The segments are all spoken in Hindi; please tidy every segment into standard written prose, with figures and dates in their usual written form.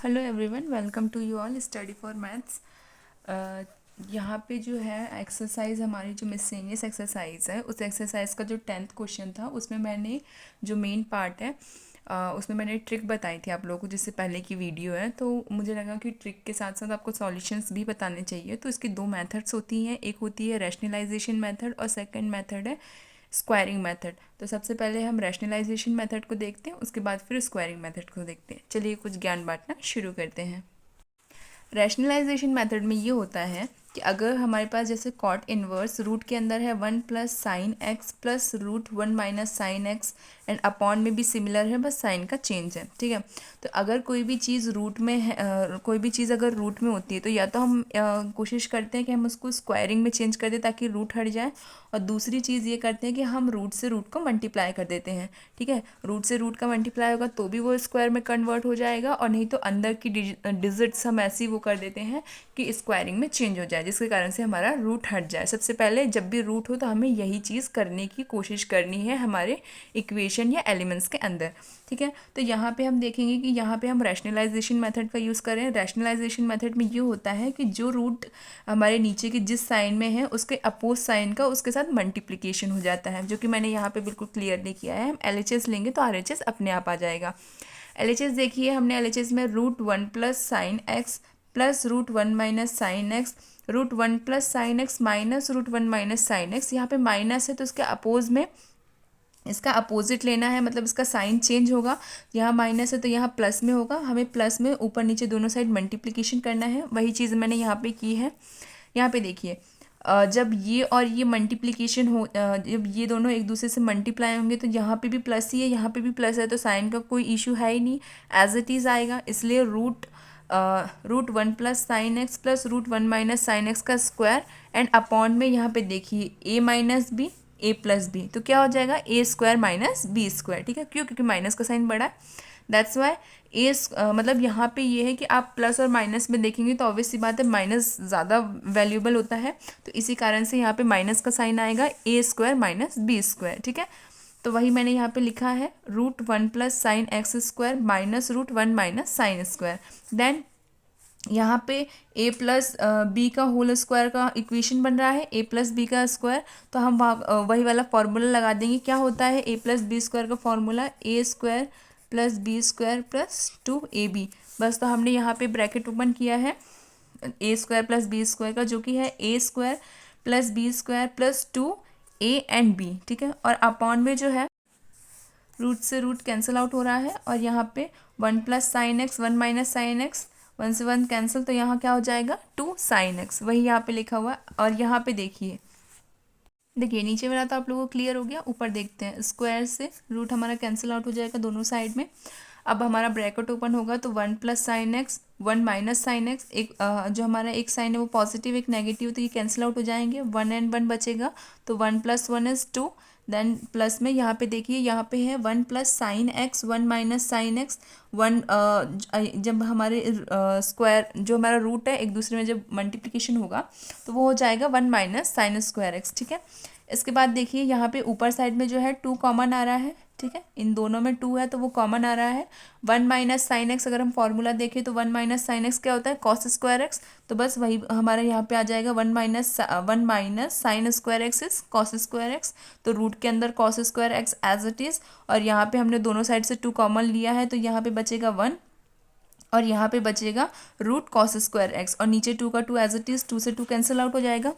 Hello everyone, welcome to you all study for maths. यहाँ पे जो है एक्सरसाइज हमारी जो मिससेनियस एक्सरसाइज है, उस एक्सरसाइज का जो 10th क्वेश्चन था उसमें मैंने जो मेन पार्ट है उसमें मैंने ट्रिक बताई थी आप लोगों को, जिससे पहले की वीडियो है। तो मुझे लगा कि ट्रिक के साथ साथ आपको सॉल्यूशंस भी बताने चाहिए। तो इसकी दो मेथड्स होती हैं, एक होती है रैशनलाइजेशन मेथड और सेकंड मेथड है स्क्वायरिंग मेथड। तो सबसे पहले हम रैशनलाइजेशन मेथड को देखते हैं, उसके बाद फिर स्क्वायरिंग मेथड को देखते हैं। चलिए कुछ ज्ञान बांटना शुरू करते हैं। रैशनलाइजेशन मेथड में ये होता है कि अगर हमारे पास जैसे कॉट इनवर्स रूट के अंदर है 1 + sin x plus √1 - sin x and upon में भी सिमिलर है, बस साइन का चेंज है, ठीक है। तो अगर कोई भी चीज़ रूट में है, कोई भी चीज़ अगर रूट में होती है तो या तो हम कोशिश करते हैं कि हम उसको स्क्वायरिंग में चेंज कर दें ताकि रूट हट जाए, और दूसरी चीज़ ये करते हैं कि हम रूट से रूट को मल्टीप्लाई कर देते हैं, ठीक है। रूट से रूट का मल्टीप्लाई होगा तो भी वो स्क्वायर में कन्वर्ट हो जाएगा, और नहीं तो अंदर की डिजिट्स हम ऐसी वो कर देते हैं कि स्क्वायरिंग में चेंज हो जाए, जिसके कारण से हमारा रूट हट जाए। सबसे पहले जब भी रूट हो तो हमें यही चीज़ करने की कोशिश करनी है हमारे इक्वेशन या एलिमेंट्स के अंदर, ठीक है। तो यहाँ पे हम देखेंगे कि यहाँ पे हम रैशनलाइजेशन मेथड का यूज़ करें। रैशनलाइजेशन मेथड में ये होता है कि जो रूट हमारे नीचे की जिस साइन में है उसके अपोज साइन का उसके साथ मल्टीप्लिकेशन हो जाता है, जो कि मैंने यहाँ पे बिल्कुल क्लियरली किया है। हम LHS लेंगे तो RHS अपने आप आ जाएगा। LHS देखिए, हमने LHS में √1 + sin x plus √1 - sin x, √1 + sin x minus √1 - sin x। यहाँ पे माइनस है तो इसके अपोज में इसका अपोजिट लेना है, मतलब इसका साइन चेंज होगा। यहाँ माइनस है तो यहाँ प्लस में होगा, हमें प्लस में ऊपर नीचे दोनों साइड मल्टीप्लिकेशन करना है। वही चीज़ मैंने यहाँ पे की है। यहाँ पे देखिए, जब ये और ये मल्टीप्लिकेशन हो, जब ये दोनों एक दूसरे से मल्टीप्लाई होंगे तो यहाँ पे भी प्लस ही है, यहाँ पे भी प्लस है, तो साइन का कोई इशू है ही नहीं, एज इट इज़ आएगा। इसलिए √1 + sin x plus √1 - sin x का स्क्वायर एंड अपॉन में यहाँ पे देखिए a - b a + b, तो क्या हो जाएगा a² - b², ठीक है। क्यों? क्योंकि माइनस का साइन बड़ा है, दैट्स वाई मतलब यहाँ पे ये है कि आप प्लस और माइनस में देखेंगे तो ऑब्वियस सी बात है माइनस ज़्यादा वैल्यूएबल होता है, तो इसी कारण से यहाँ पे माइनस का साइन आएगा a² - b², ठीक है। तो वही मैंने यहाँ पे लिखा है √1 + sin x² minus √1 - sin²। Then यहाँ पे a + b का होल स्क्वायर का इक्वेशन बन रहा है, a + b का स्क्वायर। तो हम वही वाला फॉर्मूला लगा देंगे। क्या होता है a + b² का फॉर्मूला? a² + b² + 2ab। बस, तो हमने यहाँ पे ब्रैकेट ओपन किया है a² + b² का, जो कि है a² + b² + 2a and b, ठीक है। और अपॉन में जो है रूट से रूट कैंसिल आउट हो रहा है, और यहाँ पे 1 + sin x 1 - sin x, 1 से 1 कैंसिल, तो यहाँ क्या हो जाएगा 2 sin x, वही यहाँ पे लिखा हुआ है। और यहाँ पे देखिए नीचे वाला तो आप लोगों को क्लियर हो गया, ऊपर देखते हैं। स्क्वायर से रूट हमारा कैंसिल आउट हो जाएगा दोनों साइड में। अब हमारा ब्रैकेट ओपन होगा तो 1 + sin x 1 - sin x, एक जो हमारा एक साइन है वो पॉजिटिव एक नेगेटिव, तो ये कैंसिल आउट हो जाएंगे, 1 एंड 1 बचेगा, तो 1 + 1 = 2। देन प्लस में यहाँ पे देखिए, यहाँ पे है 1 + sin x 1 - sin x 1, जब हमारे स्क्वायर जो हमारा रूट है एक दूसरे में जब मल्टीप्लिकेशन होगा तो वो हो जाएगा 1 - sin²x, ठीक है। इसके बाद देखिए यहाँ पे ऊपर साइड में जो है 2 कॉमन आ रहा है, ठीक है। इन दोनों में 2 है तो वो कॉमन आ रहा है। 1 - sin x, अगर हम फॉर्मूला देखें तो 1 - sin x क्या होता है? cos²x। तो बस वही हमारा यहाँ पे आ जाएगा 1 - sin²x इज cos²x। तो रूट के अंदर cos²x एज इट इज़, और यहाँ पे हमने दोनों साइड से 2 कॉमन लिया है, तो यहाँ पे बचेगा 1 और यहाँ पे बचेगा √cos²x, और नीचे 2 का 2 एज इट इज़, 2 से 2 कैंसिल आउट हो जाएगा।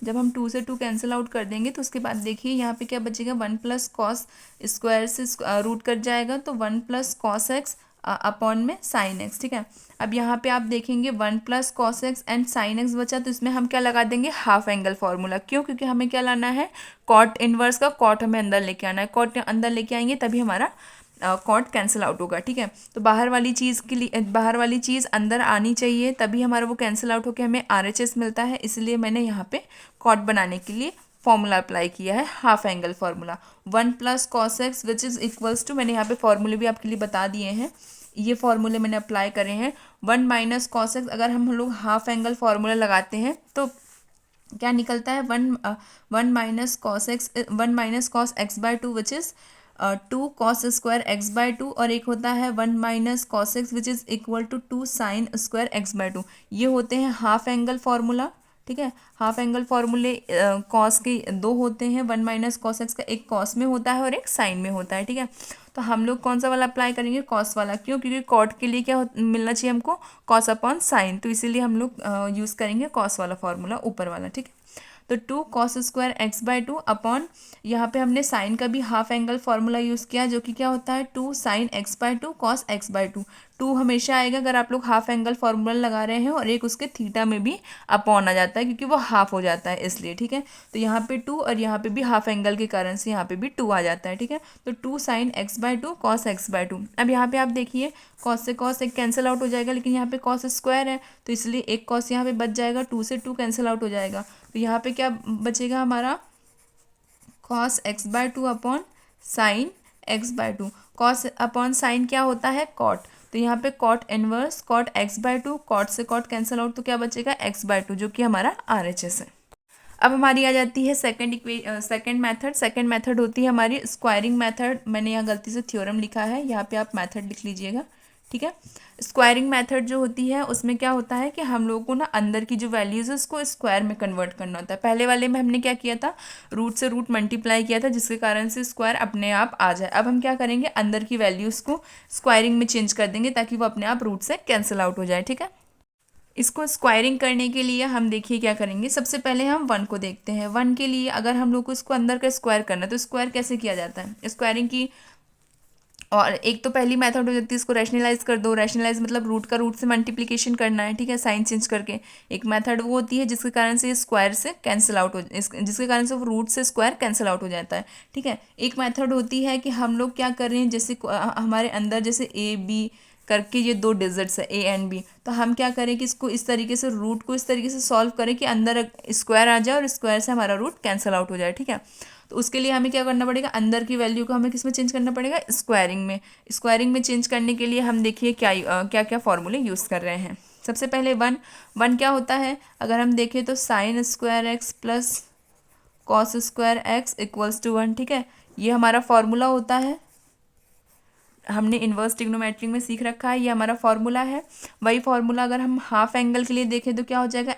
जब हम 2 से 2 कैंसिल आउट कर देंगे तो उसके बाद देखिए यहाँ पे क्या बचेगा, 1 + cos स्क्वायर से रूट कट जाएगा, तो 1 + cos x अपॉन में sin x, ठीक है। अब यहाँ पे आप देखेंगे 1 + cos x and sin x बचा, तो इसमें हम क्या लगा देंगे? Half angle formula. क्यों? क्योंकि हमें क्या लाना है? कॉट इनवर्स का कॉट हमें अंदर लेके आना है। कॉट अंदर लेके आएंगे तभी हमारा कॉट कैंसिल आउट होगा, ठीक है। तो बाहर वाली चीज़ के लिए बाहर वाली चीज़ अंदर आनी चाहिए, तभी हमारा वो कैंसिल आउट होकर हमें RHS मिलता है। इसलिए मैंने यहाँ पे कॉट बनाने के लिए फॉर्मूला अप्लाई किया है, half angle formula. 1 + cos x which is equals to, मैंने यहाँ पे फॉर्मूले भी आपके लिए बता दिए हैं, ये फॉर्मूले मैंने अप्लाई करे हैं। 1 - cos x, अगर हम लोग हाफ एंगल फार्मूला लगाते हैं तो क्या निकलता है? 1 - cos x 1 - cos x/2 which is two cos square x by two, और एक होता है 1 - cos x which is equal to 2 sin² x/2। ये होते हैं हाफ एंगल फार्मूला। ठीक है, हाफ एंगल फार्मूले कॉस के दो होते हैं, 1 - cos x का एक कॉस में होता है और एक साइन में होता है। ठीक है, तो हम लोग कौन सा वाला अप्लाई करेंगे, कॉस वाला। क्यों? क्योंकि कॉट के लिए क्या मिलना चाहिए हमको, कॉस अपॉन साइन, तो इसीलिए हम लोग यूज़ करेंगे कॉस वाला फार्मूला, ऊपर वाला। ठीक है, तो 2 cos² x/2 अपॉन, यहाँ पे हमने साइन का भी हाफ एंगल फार्मूला यूज़ किया, जो कि क्या होता है 2 sin x/2 cos x/2। To हमेशा आएगा अगर आप लोग हाफ एंगल फार्मूला लगा रहे हैं, और एक उसके थीटा में भी अपॉन आ जाता है, क्योंकि वो हाफ हो जाता है इसलिए। ठीक है, तो यहाँ पे 2 और यहाँ पे भी हाफ एंगल के कारण से यहाँ पे भी 2 आ जाता है। ठीक है, तो 2 sin x/2 cos x/2। अब यहाँ पे आप देखिए, कॉस से कॉस एक कैंसिल आउट हो जाएगा, लेकिन यहाँ पे कॉस स्क्वायर है, तो इसलिए एक कॉस यहाँ पे बच जाएगा, 2 से 2 कैंसिल आउट हो जाएगा, तो यहाँ पे क्या बचेगा हमारा, cos x/2 upon sine x/2। Cos upon sine क्या होता है, कॉट, तो यहाँ पे cot inverse cot x/2, cot से कॉट कैंसिल आउट, तो क्या बचेगा x/2, जो कि हमारा RHS है। अब हमारी आ जाती है सेकंड मेथड। सेकंड मेथड होती है हमारी स्क्वायरिंग मेथड। मैंने यहाँ गलती से थ्योरम लिखा है, यहाँ पे आप मेथड लिख लीजिएगा। ठीक है, स्क्वायरिंग मेथड जो होती है उसमें क्या होता है कि हम लोगों को ना अंदर की जो वैल्यूज़ है उसको स्क्वायर में कन्वर्ट करना होता है। पहले वाले में हमने क्या किया था, रूट से रूट मल्टीप्लाई किया था, जिसके कारण से स्क्वायर अपने आप आ जाए। अब हम क्या करेंगे, अंदर की वैल्यूज़ को स्क्वायरिंग में चेंज कर देंगे, ताकि वो अपने आप रूट से कैंसिल आउट हो जाए। ठीक है, इसको स्क्वायरिंग करने के लिए हम देखिए क्या करेंगे, सबसे पहले हम 1 को देखते हैं। 1 के लिए अगर हम लोग को इसको अंदर का स्क्वायर करना है, तो स्क्वायर कैसे किया जाता है स्क्वायरिंग की, और एक तो पहली मेथड हो जाती है इसको रैशनलाइज कर दो। रैशनलाइज मतलब रूट का रूट से मल्टीप्लिकेशन करना है। ठीक है, साइन चेंज करके। एक मेथड वो होती है जिसके कारण से स्क्वायर से कैंसिल आउट हो, जिसके कारण से रूट से स्क्वायर कैंसिल आउट हो जाता है। ठीक है, एक मेथड होती है कि हम लोग क्या कर रहे हैं, जैसे हमारे अंदर जैसे AB करके ये दो डिजिट्स है A एंड B, तो हम क्या करें कि इसको इस तरीके से, रूट को इस तरीके से सॉल्व करें कि अंदर स्क्वायर आ जाए और स्क्वायर से हमारा रूट कैंसिल आउट हो जाए। ठीक है, तो उसके लिए हमें क्या करना पड़ेगा, अंदर की वैल्यू को हमें किस में चेंज करना पड़ेगा, स्क्वायरिंग में। स्क्वायरिंग में चेंज करने के लिए हम देखिए क्या क्या फॉर्मूले यूज़ कर रहे हैं। सबसे पहले 1 क्या होता है, अगर हम देखें तो sin² x plus cos² x equals to 1। ठीक है, ये हमारा फॉर्मूला होता है, हमने इन्वर्स ट्रिग्नोमेट्री में सीख रखा है, ये हमारा फॉर्मूला है। वही फॉर्मूला अगर हम हाफ एंगल के लिए देखें तो क्या हो जाएगा,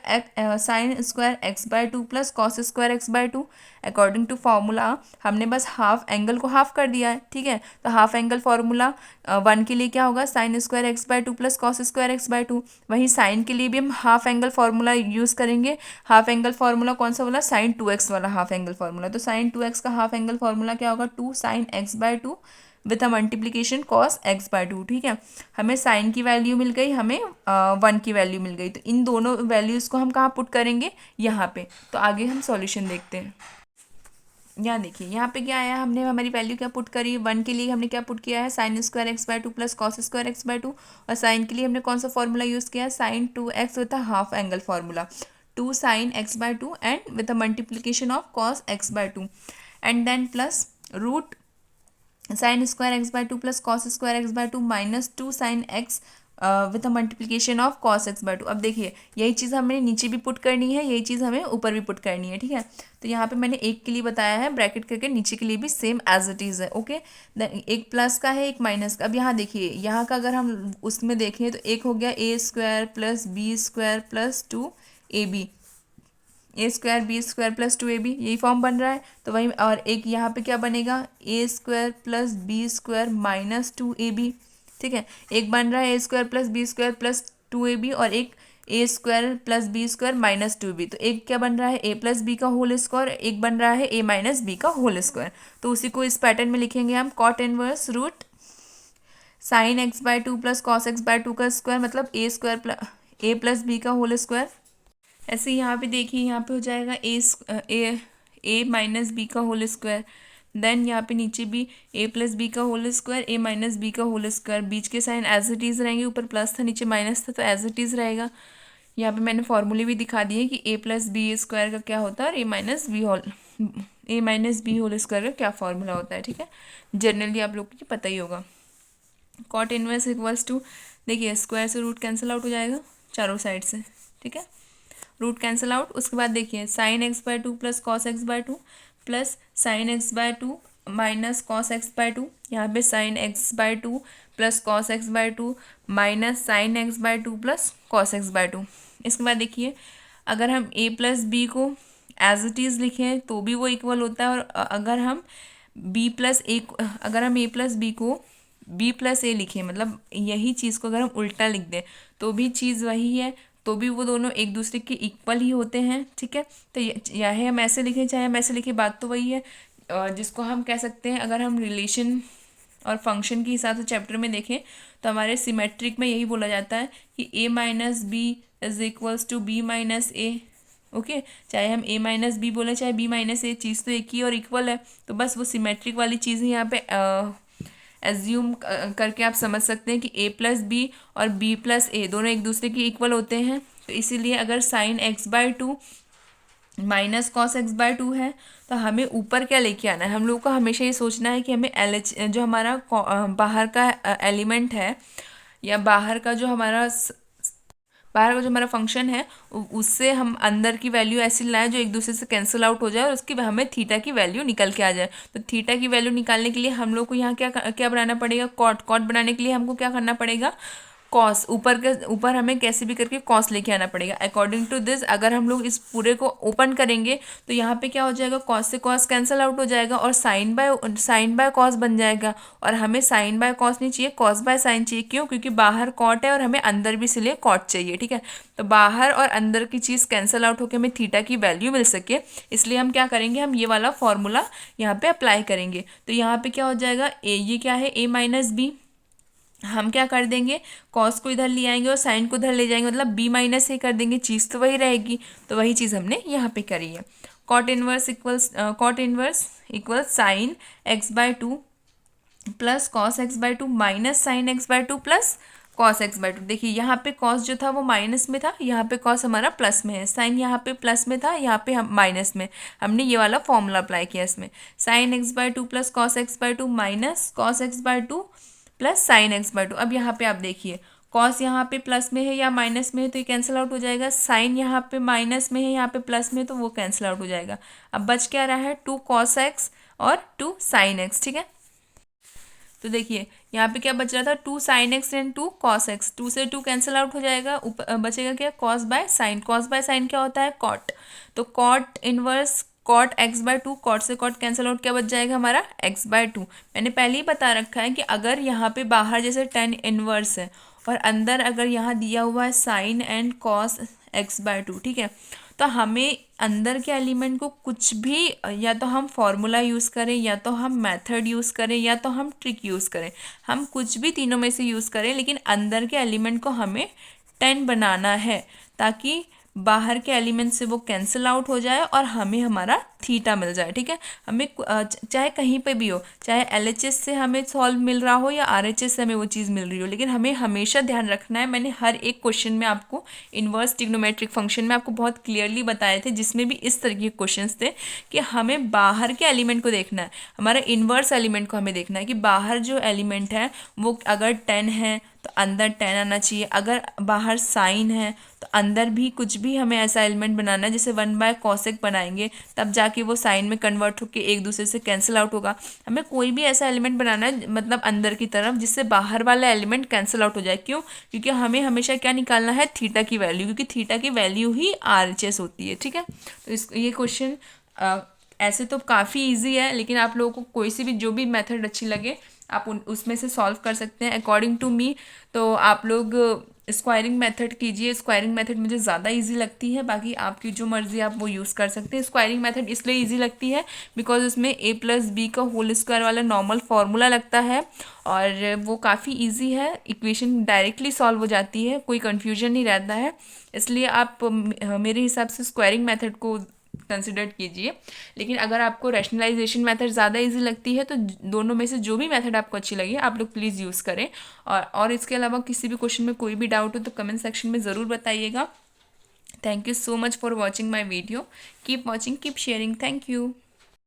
sin² x/2 plus cos²x/2। According to formula हमने बस हाफ एंगल को हाफ कर दिया है। ठीक है, तो हाफ एंगल फार्मूला 1 के लिए क्या होगा, sin² x/2 प्लस cos²x/2। वहीं साइन के लिए भी हम हाफ एंगल फार्मूला यूज़ करेंगे। हाफ एंगल फार्मूला कौन सा वाला, sin2x वाला हाफ एंगल फार्मूला। तो sin2x का हाफ एंगल फार्मूला क्या होगा, 2 sin x/2 with a multiplication cos x/2। ठीक है, हमें साइन की वैल्यू मिल गई, हमें 1 की वैल्यू मिल गई, तो इन दोनों वैल्यूज़ को हम कहाँ पुट करेंगे, यहाँ पे। तो आगे हम सॉल्यूशन देखते हैं। यहाँ देखिए, यहाँ पे क्या आया, हमने हमारी वैल्यू क्या पुट करी, 1 के लिए हमने क्या पुट किया है, sin² x/2 plus cos² x/2, और साइन के लिए हमने कौन सा फॉर्मूला यूज़ किया है, sin2x with a half angle formula, 2 sin x/2 and with a multiplication of cos x/2, and then plus root sin² x/2 plus cos² x/2 minus 2 sin x with a multiplication of cos x/2। अब देखिए, यही चीज़ हमें नीचे भी पुट करनी है, यही चीज़ हमें ऊपर भी पुट करनी है। ठीक है, तो यहाँ पे मैंने एक के लिए बताया है ब्रैकेट करके, नीचे के लिए भी सेम एज इट इज़ है। ओके, एक प्लस का है, एक माइनस का। अब यहाँ देखिए, यहाँ का अगर हम उसमें देखें तो एक हो गया a² plus b² plus 2ab, a² b² plus 2ab, यही फॉर्म बन रहा है। तो वही, और एक यहाँ पे क्या बनेगा, a² plus b² minus 2ab। ठीक है, एक बन रहा है a² plus b² plus 2ab, और एक a² plus b² minus 2b। तो एक क्या बन रहा है, a प्लस बी का होल स्क्वायर, एक बन रहा है a माइनस बी का होल स्क्वायर। तो उसी को इस पैटर्न में लिखेंगे हम, cot inverse root sin x/2 plus cos x/2 का स्क्वायर, मतलब a प्लस बी का होल स्क्वायर। ऐसे यहाँ पे देखिए, यहाँ पे हो जाएगा ए माइनस बी का होल स्क्वायर। देन यहाँ पे नीचे भी a प्लस बी का whole square, a minus B का होल स्क्वायर। बीच के साइन एज इट इज़ रहेंगे, ऊपर प्लस था नीचे माइनस था, तो एज इट इज़ रहेगा। यहाँ पे मैंने फॉर्मूले भी दिखा दिए कि a प्लस बी स्क्वायर का क्या होता है, और a minus B whole square का क्या फॉर्मूला होता है। ठीक है, जनरली आप लोग को पता ही होगा। कॉट इनवर्स इक्वल्स टू, देखिए स्क्वायर से रूट कैंसिल आउट हो जाएगा चारों साइड से। ठीक है, रूट कैंसिल आउट। उसके बाद देखिए sin x/2 plus cos x/2 plus sin x/2 minus cos x by to, यहाँ पे sign x by two plus cos x by two minus sine x by two plus cos x by to. इसके बाद देखिए अगर हम a प्लस बी को एज इट इज़ लिखें तो भी वो इक्वल होता है, और अगर हम b प्लस ए, अगर हम a प्लस बी को b प्लस ए लिखें, मतलब यही चीज़ को अगर हम उल्टा लिख दें तो भी चीज़ वही है, तो भी वो दोनों एक दूसरे के इक्वल ही होते हैं। ठीक है, तो चाहे हम ऐसे लिखें चाहे हम ऐसे लिखें, बात तो वही है। जिसको हम कह सकते हैं, अगर हम रिलेशन और फंक्शन के हिसाब से चैप्टर में देखें तो हमारे सिमेट्रिक में यही बोला जाता है कि a minus B is equals to B minus A. Okay, चाहे हम a माइनस बी बोले चाहे b माइनस ए, चीज़ तो एक ही और इक्वल है। तो बस वो सिमेट्रिक वाली चीज़ है, यहाँ पे एज्यूम करके आप समझ सकते हैं कि a प्लस बी और b प्लस ए दोनों एक दूसरे के इक्वल होते हैं। तो इसीलिए अगर sign x by two minus cos x by to है तो हमें ऊपर क्या लेके आना है, हम लोग को हमेशा ये सोचना है कि हमें जो हमारा बाहर का एलिमेंट है या बाहर का जो हमारा फंक्शन है उससे हम अंदर की वैल्यू ऐसी लाएं जो एक दूसरे से कैंसिल आउट हो जाए और उसकी हमें थीटा की वैल्यू निकल के आ जाए। तो थीटा की वैल्यू निकालने के लिए हम लोग को यहाँ क्या बनाना पड़ेगा, कॉट बनाने के लिए हमको क्या करना पड़ेगा, कॉस ऊपर हमें कैसे भी करके कॉस लेके आना पड़ेगा। अकॉर्डिंग टू दिस अगर हम लोग इस पूरे को ओपन करेंगे तो यहाँ पे क्या हो जाएगा, कॉस से कॉस कैंसिल आउट हो जाएगा और साइन बाय कॉस बन जाएगा। और हमें साइन बाय कॉस नहीं चाहिए, कॉस बाय साइन चाहिए। क्यों? क्योंकि बाहर कॉट है और हमें अंदर भी इसलिए कॉट चाहिए। ठीक है, तो बाहर और अंदर की चीज़ कैंसिल आउट होकर हमें थीटा की वैल्यू मिल सके, इसलिए हम क्या करेंगे, हम ये वाला फॉर्मूला यहाँ पे अप्लाई करेंगे। तो यहाँ पे क्या हो जाएगा, ये क्या है, a माइनस बी, हम क्या कर देंगे, कॉस को इधर ले आएंगे और साइन को इधर ले जाएंगे, मतलब b माइनस ए कर देंगे, चीज़ तो वही रहेगी। तो वही चीज़ हमने यहाँ पे करी है। Cot inverse equals sine x by two plus cos x by two minus sine x by two plus cos x by two. देखिए यहाँ पे कॉस जो था वो माइनस में था, यहाँ पे कॉस हमारा प्लस में है, साइन यहाँ पे प्लस में था, यहाँ पे हम माइनस में, हमने ये वाला फॉर्मूला अप्लाई किया इसमें। Sign x by two plus cos x by two minus cos x by two plus sign x by to. अब यहाँ पे आप देखिए कॉस यहाँ पे प्लस में है या माइनस में है तो ये कैंसिल आउट हो जाएगा, साइन यहाँ पे माइनस में है यहाँ पे प्लस में है तो वो कैंसिल आउट हो जाएगा। अब बच क्या रहा है, टू कॉस एक्स और टू साइन एक्स। ठीक है, तो देखिए यहाँ पे क्या बच रहा था, two sine x and two cos x, two से टू कैंसिल आउट हो जाएगा, ऊपर बचेगा क्या, cos by sine. Cos by sine क्या होता है, कॉट। तो cot inverse cot x by two, cot से कॉट कैंसिल आउट, क्या बच जाएगा हमारा एक्स बाय टू। मैंने पहले ही बता रखा है कि अगर यहाँ पे बाहर जैसे टेन इनवर्स है और अंदर अगर यहाँ दिया हुआ है sine and cos x by two, ठीक है, तो हमें अंदर के एलिमेंट को कुछ भी, या तो हम फॉर्मूला यूज़ करें या तो हम मेथड यूज़ करें या तो हम ट्रिक यूज़ करें, हम कुछ भी तीनों में से यूज़ करें, लेकिन अंदर के एलिमेंट को हमें 10 बनाना है ताकि बाहर के एलिमेंट से वो कैंसिल आउट हो जाए और हमें हमारा थीटा मिल जाए। ठीक है, हमें चाहे कहीं पे भी हो, चाहे LHS से हमें सॉल्व मिल रहा हो या RHS से हमें वो चीज़ मिल रही हो, लेकिन हमें हमेशा ध्यान रखना है। मैंने हर एक क्वेश्चन में आपको इन्वर्स ट्रिग्नोमेट्रिक फंक्शन में आपको बहुत क्लियरली बताए थे, जिसमें भी इस तरह के क्वेश्चन थे कि हमें बाहर के एलिमेंट को देखना है, हमारा इन्वर्स एलिमेंट को हमें देखना है कि बाहर जो एलिमेंट है वो अगर 10 है तो अंदर 10 आना चाहिए, अगर बाहर साइन है तो अंदर भी कुछ भी हमें ऐसा एलिमेंट बनाना है, जैसे 1/cosec बनाएंगे तब जाके वो साइन में कन्वर्ट होकर एक दूसरे से कैंसिल आउट होगा। हमें कोई भी ऐसा एलिमेंट बनाना है मतलब अंदर की तरफ, जिससे बाहर वाला एलिमेंट कैंसिल आउट हो जाए। क्यों? क्योंकि हमें हमेशा क्या निकालना है, थीटा की वैल्यू, क्योंकि थीटा की वैल्यू ही RHS होती है। ठीक है, तो ये क्वेश्चन ऐसे तो काफ़ी ईजी है, लेकिन आप लोगों को कोई सी भी जो भी मेथड अच्छी लगे आप उसमें से सॉल्व कर सकते हैं। अकॉर्डिंग टू मी तो आप लोग स्क्वायरिंग मेथड कीजिए, स्क्वायरिंग मेथड मुझे ज़्यादा इजी लगती है, बाकी आपकी जो मर्ज़ी आप वो यूज़ कर सकते हैं। स्क्वायरिंग मेथड इसलिए इजी लगती है बिकॉज उसमें a+b का होल स्क्वायर वाला नॉर्मल फार्मूला लगता है और वो काफ़ी इजी है, इक्वेशन डायरेक्टली सॉल्व हो जाती है, कोई कन्फ्यूजन नहीं रहता है। इसलिए आप मेरे हिसाब से स्क्वायरिंग मेथड को कंसिडर कीजिए। लेकिन अगर आपको रैशनलाइजेशन मेथड ज़्यादा इजी लगती है तो दोनों में से जो भी मेथड आपको अच्छी लगे आप लोग प्लीज़ यूज़ करें। और इसके अलावा किसी भी क्वेश्चन में कोई भी डाउट हो तो कमेंट सेक्शन में ज़रूर बताइएगा। Thank you so much for watching my video. Keep watching, keep sharing. Thank you.